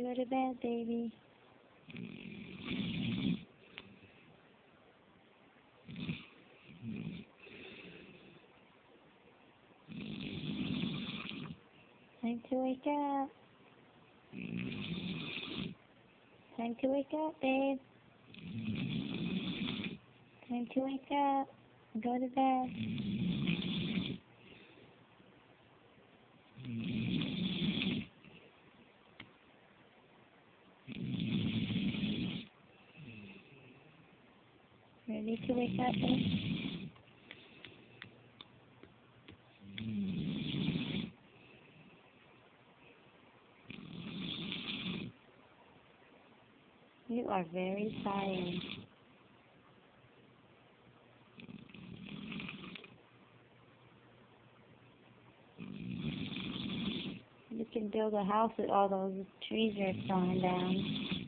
to go to bed, baby. Time to wake up. Time to wake up, babe. Time to wake up. Go to bed. Ready to wake up, babe? You are very tired. You can build a house with all those trees you're throwing down.